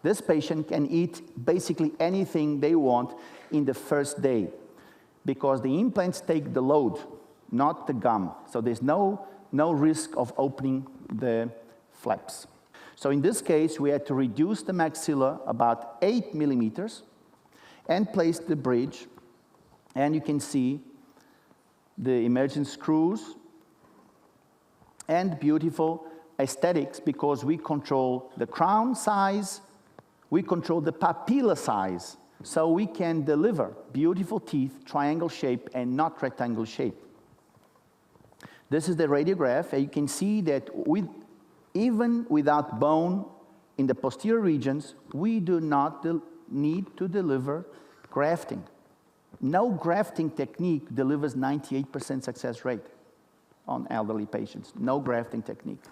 This patient can eat basically anything they want in the first day because the implants take the load, not the gum. So there's no risk of opening the flaps. So in this case, we had to reduce the maxilla about 8 millimeters and place the bridge. And you can see the emergent screws and beautiful aesthetics because we control the crown size, we control the papilla size, so we can deliver beautiful teeth, triangle shape and not rectangle shape. This is the radiograph, and you can see that even without bone in the posterior regions, we do not need to deliver grafting. No grafting technique delivers 98% success rate on elderly patients. No grafting technique.